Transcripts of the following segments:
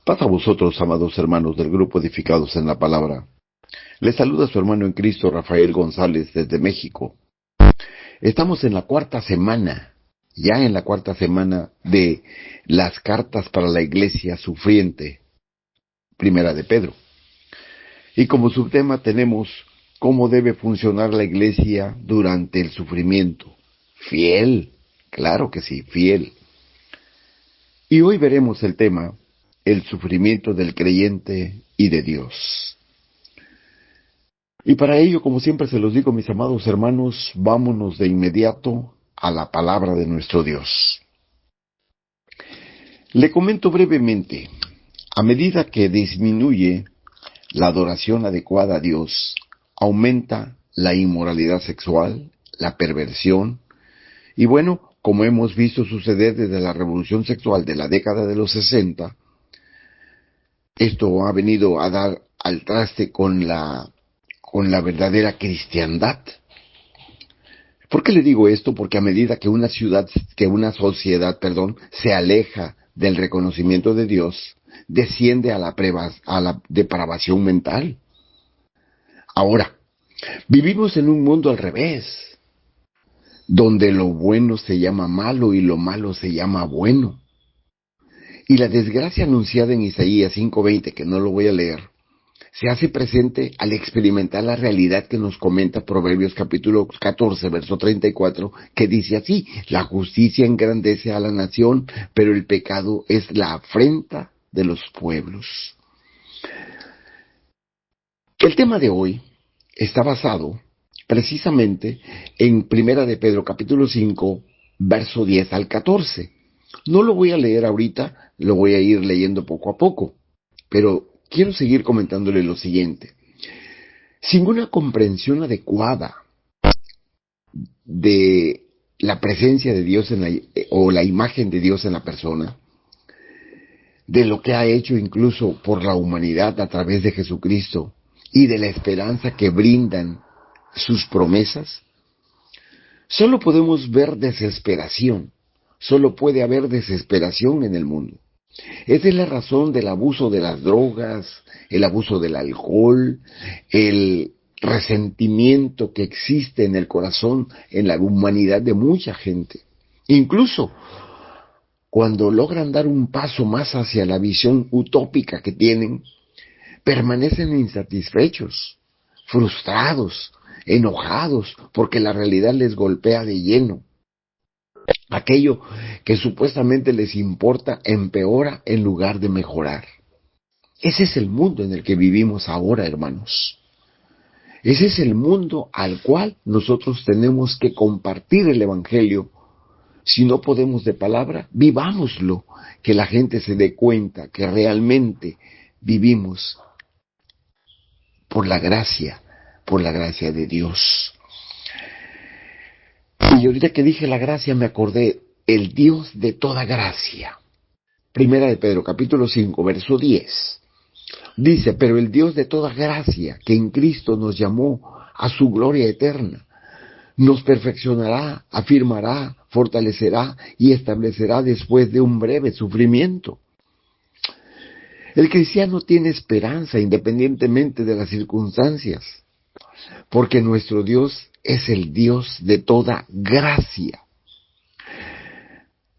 Paz a vosotros, amados hermanos del grupo Edificados en la Palabra. Les saluda su hermano en Cristo, Rafael González, desde México. Estamos en la cuarta semana, ya en la cuarta semana de las cartas para la iglesia sufriente, primera de Pedro. Y como subtema tenemos cómo debe funcionar la iglesia durante el sufrimiento. Fiel, claro que sí, fiel. Y hoy veremos el tema, el sufrimiento del creyente y de Dios. Y para ello, como siempre se los digo, mis amados hermanos, vámonos de inmediato a la palabra de nuestro Dios. Le comento brevemente, a medida que disminuye la adoración adecuada a Dios, aumenta la inmoralidad sexual, la perversión, y bueno, como hemos visto suceder desde la revolución sexual de la década de los 60, esto ha venido a dar al traste con la verdadera cristiandad. ¿Por qué le digo esto? Porque a medida que una sociedad se aleja del reconocimiento de Dios, desciende a la depravación mental. Ahora, vivimos en un mundo al revés, donde lo bueno se llama malo y lo malo se llama bueno. Y la desgracia anunciada en Isaías 5:20, que no lo voy a leer, se hace presente al experimentar la realidad que nos comenta Proverbios capítulo 14, verso 34, que dice así: la justicia engrandece a la nación, pero el pecado es la afrenta de los pueblos. El tema de hoy está basado precisamente en Primera de Pedro capítulo 5, verso 10 al 14. No lo voy a leer ahorita, lo voy a ir leyendo poco a poco, pero quiero seguir comentándole lo siguiente. Sin una comprensión adecuada de la presencia de Dios o la imagen de Dios en la persona, de lo que ha hecho incluso por la humanidad a través de Jesucristo y de la esperanza que brindan sus promesas, solo podemos ver desesperación, solo puede haber desesperación en el mundo. Esa es la razón del abuso de las drogas, el abuso del alcohol, el resentimiento que existe en el corazón, en la humanidad de mucha gente. Incluso cuando logran dar un paso más hacia la visión utópica que tienen, permanecen insatisfechos, frustrados, enojados, porque la realidad les golpea de lleno. Aquello que supuestamente les importa empeora en lugar de mejorar. Ese es el mundo en el que vivimos ahora, hermanos. Ese es el mundo al cual nosotros tenemos que compartir el Evangelio. Si no podemos de palabra, vivámoslo, que la gente se dé cuenta que realmente vivimos por la gracia de Dios. Y ahorita que dije la gracia me acordé, el Dios de toda gracia. Primera de Pedro, capítulo 5, verso 10. Dice: pero el Dios de toda gracia, que en Cristo nos llamó a su gloria eterna, nos perfeccionará, afirmará, fortalecerá y establecerá después de un breve sufrimiento. El cristiano tiene esperanza independientemente de las circunstancias, porque nuestro Dios es el Dios de toda gracia.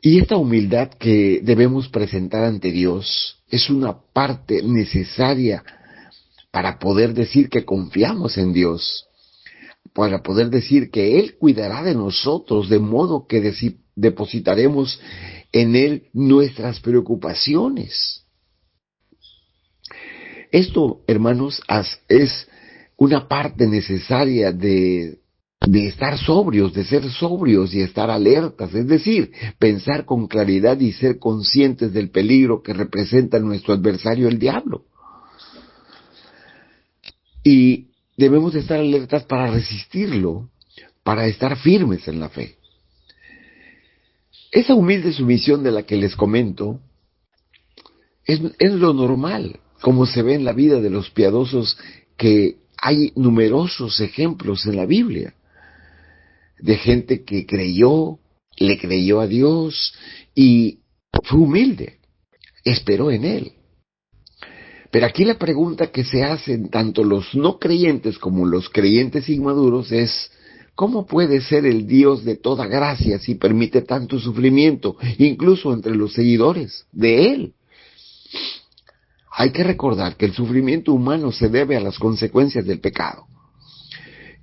Y esta humildad que debemos presentar ante Dios es una parte necesaria para poder decir que confiamos en Dios, para poder decir que Él cuidará de nosotros, de modo que depositaremos en Él nuestras preocupaciones. Esto, hermanos, es una parte necesaria de estar sobrios, de ser sobrios y estar alertas, es decir, pensar con claridad y ser conscientes del peligro que representa nuestro adversario, el diablo. Y debemos estar alertas para resistirlo, para estar firmes en la fe. Esa humilde sumisión de la que les comento es lo normal, como se ve en la vida de los piadosos, que hay numerosos ejemplos en la Biblia de gente que le creyó a Dios y fue humilde, esperó en Él. Pero aquí la pregunta que se hacen tanto los no creyentes como los creyentes inmaduros es: ¿cómo puede ser el Dios de toda gracia si permite tanto sufrimiento, incluso entre los seguidores de Él? Hay que recordar que el sufrimiento humano se debe a las consecuencias del pecado.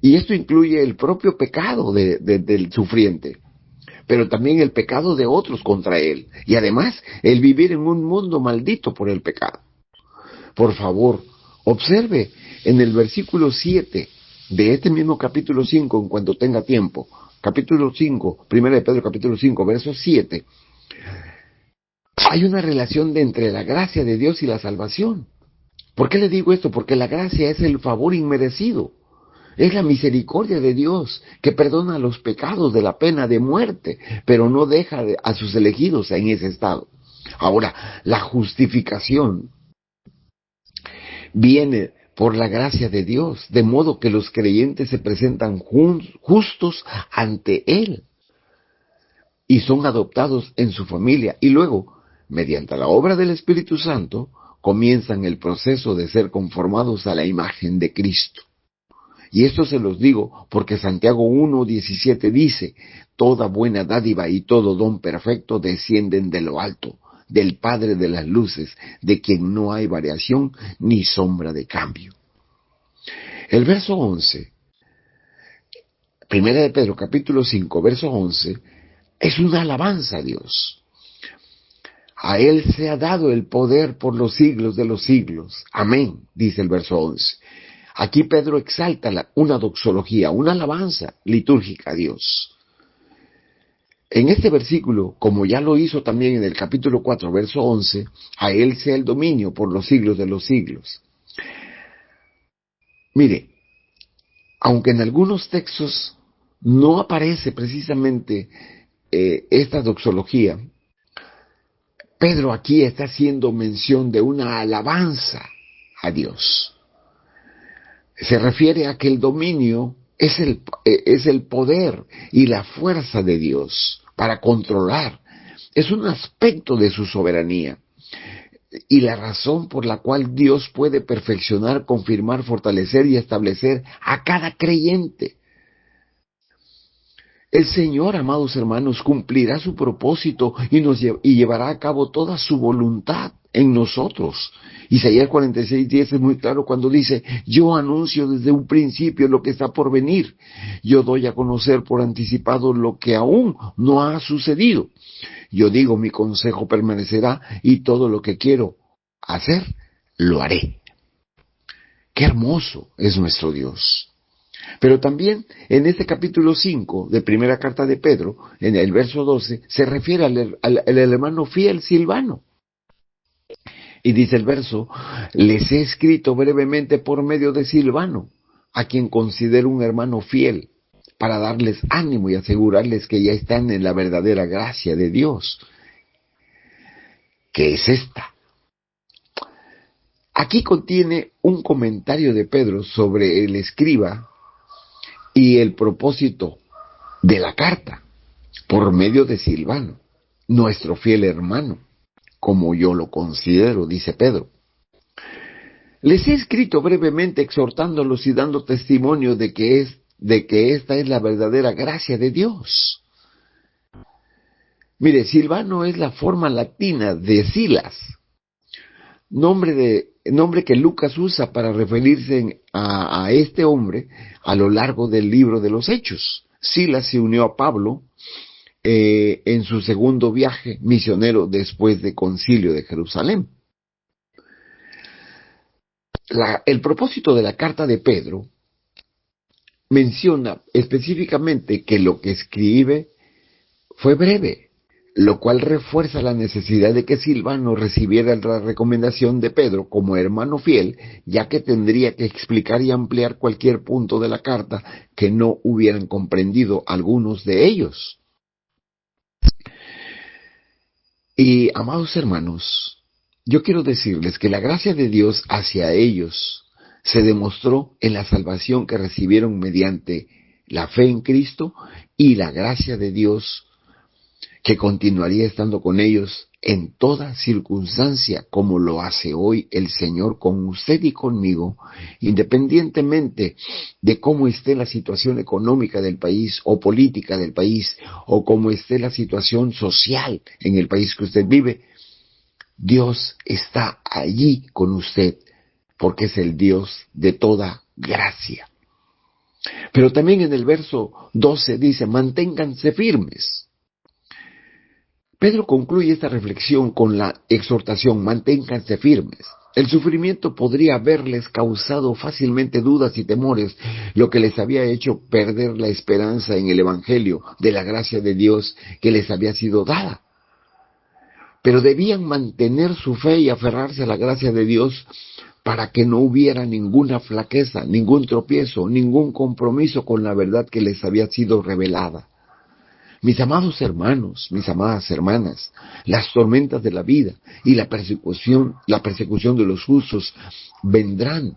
Y esto incluye el propio pecado del sufriente, pero también el pecado de otros contra él. Y además, el vivir en un mundo maldito por el pecado. Por favor, observe en el versículo 7 de este mismo capítulo 5, en cuanto tenga tiempo. Capítulo 5, 1 de Pedro capítulo 5, verso 7. Hay una relación entre la gracia de Dios y la salvación. ¿Por qué le digo esto? Porque la gracia es el favor inmerecido. Es la misericordia de Dios que perdona los pecados de la pena de muerte, pero no deja a sus elegidos en ese estado. Ahora, la justificación viene por la gracia de Dios, de modo que los creyentes se presentan justos ante Él y son adoptados en su familia. Y luego, mediante la obra del Espíritu Santo, comienzan el proceso de ser conformados a la imagen de Cristo. Y esto se los digo porque Santiago 1:17 dice: toda buena dádiva y todo don perfecto descienden de lo alto, del Padre de las luces, de quien no hay variación ni sombra de cambio. El verso 11, Primera de Pedro capítulo 5, verso 11, es una alabanza a Dios. A Él se ha dado el poder por los siglos de los siglos. Amén, dice el verso 11. Aquí Pedro exalta una doxología, una alabanza litúrgica a Dios. En este versículo, como ya lo hizo también en el capítulo 4, verso 11, a Él sea el dominio por los siglos de los siglos. Mire, aunque en algunos textos no aparece precisamente esta doxología, Pedro aquí está haciendo mención de una alabanza a Dios. Se refiere a que el dominio es el poder y la fuerza de Dios para controlar. Es un aspecto de su soberanía y la razón por la cual Dios puede perfeccionar, confirmar, fortalecer y establecer a cada creyente. El Señor, amados hermanos, cumplirá su propósito y llevará a cabo toda su voluntad en nosotros. Isaías 46:10 es muy claro cuando dice: yo anuncio desde un principio lo que está por venir. Yo doy a conocer por anticipado lo que aún no ha sucedido. Yo digo, mi consejo permanecerá y todo lo que quiero hacer, lo haré. Qué hermoso es nuestro Dios. Pero también en este capítulo 5 de primera carta de Pedro, en el verso 12, se refiere al hermano fiel Silvano. Y dice el verso: les he escrito brevemente por medio de Silvano, a quien considero un hermano fiel, para darles ánimo y asegurarles que ya están en la verdadera gracia de Dios, que es esta. Aquí contiene un comentario de Pedro sobre el escriba y el propósito de la carta, por medio de Silvano, nuestro fiel hermano, como yo lo considero, dice Pedro. Les he escrito brevemente exhortándolos y dando testimonio de que esta es la verdadera gracia de Dios. Mire, Silvano es la forma latina de Silas, nombre que Lucas usa para referirse a este hombre a lo largo del libro de los Hechos. Silas se unió a Pablo en su segundo viaje misionero después del Concilio de Jerusalén. El propósito de la carta de Pedro menciona específicamente que lo que escribe fue breve, lo cual refuerza la necesidad de que Silvano recibiera la recomendación de Pedro como hermano fiel, ya que tendría que explicar y ampliar cualquier punto de la carta que no hubieran comprendido algunos de ellos. Y, amados hermanos, yo quiero decirles que la gracia de Dios hacia ellos se demostró en la salvación que recibieron mediante la fe en Cristo y la gracia de Dios que continuaría estando con ellos en toda circunstancia, como lo hace hoy el Señor con usted y conmigo, independientemente de cómo esté la situación económica del país o política del país, o cómo esté la situación social en el país que usted vive, Dios está allí con usted, porque es el Dios de toda gracia. Pero también en el verso 12 dice, manténganse firmes. Pedro concluye esta reflexión con la exhortación, manténganse firmes. El sufrimiento podría haberles causado fácilmente dudas y temores, lo que les había hecho perder la esperanza en el Evangelio de la gracia de Dios que les había sido dada. Pero debían mantener su fe y aferrarse a la gracia de Dios para que no hubiera ninguna flaqueza, ningún tropiezo, ningún compromiso con la verdad que les había sido revelada. Mis amados hermanos, mis amadas hermanas, las tormentas de la vida y la persecución de los justos vendrán,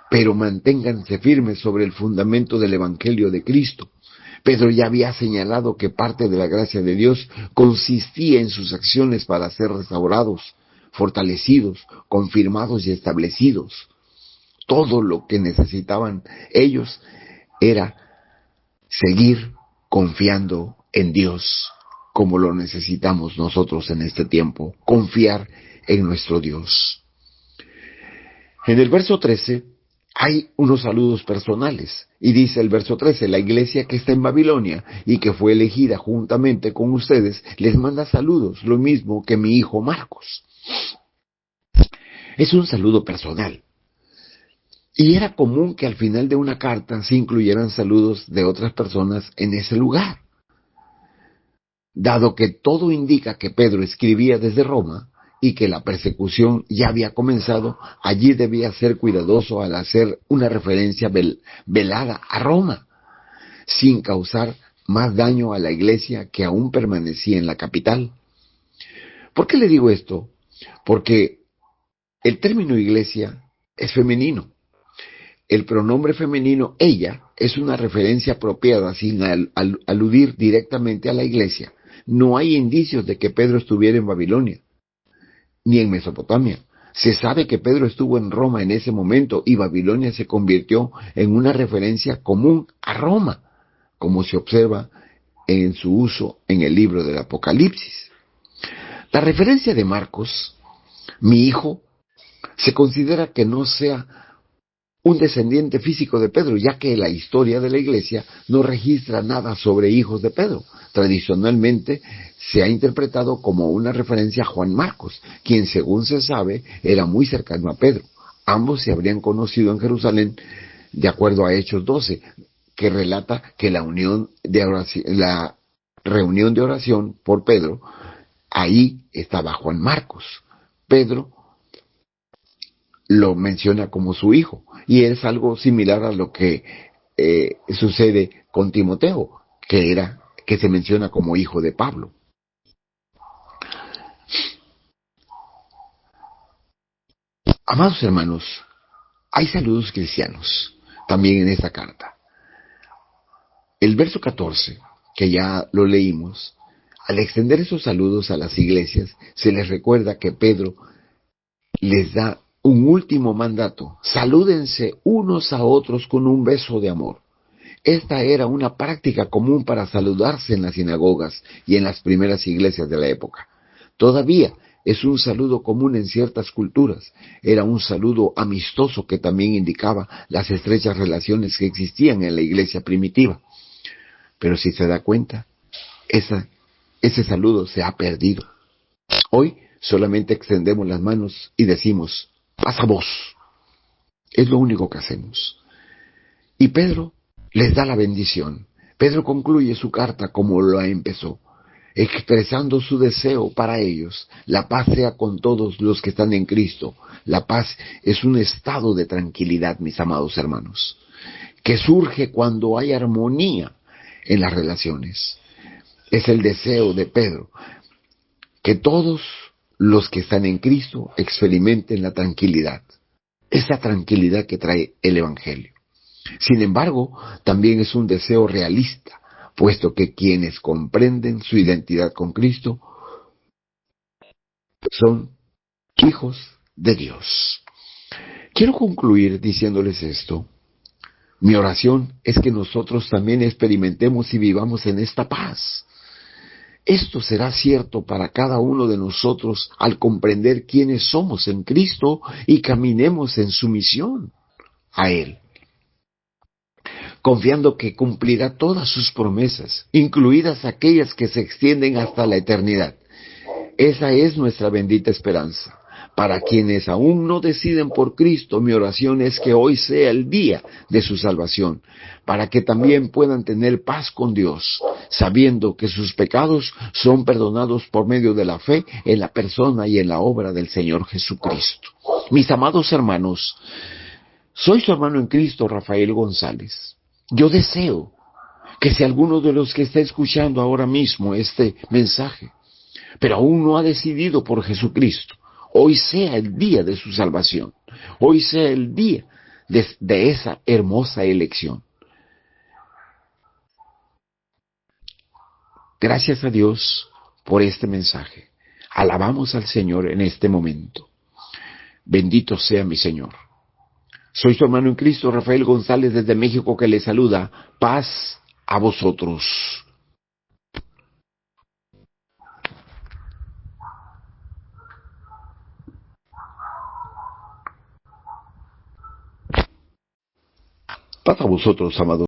pero manténganse firmes sobre el fundamento del Evangelio de Cristo. Pedro ya había señalado que parte de la gracia de Dios consistía en sus acciones para ser restaurados, fortalecidos, confirmados y establecidos. Todo lo que necesitaban ellos era seguir confiando en Dios, como lo necesitamos nosotros en este tiempo, confiar en nuestro Dios. En el verso 13 hay unos saludos personales, y dice el verso 13, la iglesia que está en Babilonia y que fue elegida juntamente con ustedes, les manda saludos, lo mismo que mi hijo Marcos. Es un saludo personal. Y era común que al final de una carta se incluyeran saludos de otras personas en ese lugar. Dado que todo indica que Pedro escribía desde Roma y que la persecución ya había comenzado, allí debía ser cuidadoso al hacer una referencia velada a Roma, sin causar más daño a la iglesia que aún permanecía en la capital. ¿Por qué le digo esto? Porque el término iglesia es femenino. El pronombre femenino ella es una referencia apropiada sin aludir directamente a la iglesia. No hay indicios de que Pedro estuviera en Babilonia, ni en Mesopotamia. Se sabe que Pedro estuvo en Roma en ese momento y Babilonia se convirtió en una referencia común a Roma, como se observa en su uso en el libro del Apocalipsis. La referencia de Marcos, mi hijo, se considera que no sea un descendiente físico de Pedro, ya que la historia de la iglesia no registra nada sobre hijos de Pedro. Tradicionalmente se ha interpretado como una referencia a Juan Marcos, quien según se sabe era muy cercano a Pedro. Ambos se habrían conocido en Jerusalén, de acuerdo a Hechos 12, que relata que la reunión de oración por Pedro, ahí estaba Juan Marcos. Pedro lo menciona como su hijo, y es algo similar a lo que sucede con Timoteo, que se menciona como hijo de Pablo. Amados hermanos, hay saludos cristianos también en esta carta. El verso 14, que ya lo leímos, al extender esos saludos a las iglesias, se les recuerda que Pedro les da un último mandato: salúdense unos a otros con un beso de amor. Esta era una práctica común para saludarse en las sinagogas y en las primeras iglesias de la época. Todavía es un saludo común en ciertas culturas. Era un saludo amistoso que también indicaba las estrechas relaciones que existían en la iglesia primitiva. Pero si se da cuenta, ese saludo se ha perdido. Hoy solamente extendemos las manos y decimos, pasa vos. Es lo único que hacemos. Y Pedro les da la bendición. Pedro concluye su carta como lo empezó, expresando su deseo para ellos. La paz sea con todos los que están en Cristo. La paz es un estado de tranquilidad, mis amados hermanos, que surge cuando hay armonía en las relaciones. Es el deseo de Pedro, que todos los que están en Cristo experimenten la tranquilidad, esa tranquilidad que trae el Evangelio. Sin embargo, también es un deseo realista, puesto que quienes comprenden su identidad con Cristo son hijos de Dios. Quiero concluir diciéndoles esto. Mi oración es que nosotros también experimentemos y vivamos en esta paz. Esto será cierto para cada uno de nosotros al comprender quiénes somos en Cristo y caminemos en sumisión a Él, confiando que cumplirá todas sus promesas, incluidas aquellas que se extienden hasta la eternidad. Esa es nuestra bendita esperanza. Para quienes aún no deciden por Cristo, mi oración es que hoy sea el día de su salvación, para que también puedan tener paz con Dios, sabiendo que sus pecados son perdonados por medio de la fe en la persona y en la obra del Señor Jesucristo. Mis amados hermanos, soy su hermano en Cristo, Rafael González. Yo deseo que si alguno de los que está escuchando ahora mismo este mensaje, pero aún no ha decidido por Jesucristo, hoy sea el día de su salvación. Hoy sea el día de esa hermosa elección. Gracias a Dios por este mensaje. Alabamos al Señor en este momento. Bendito sea mi Señor. Soy su hermano en Cristo, Rafael González, desde México, que le saluda. Paz a vosotros. Paz a vosotros, amados.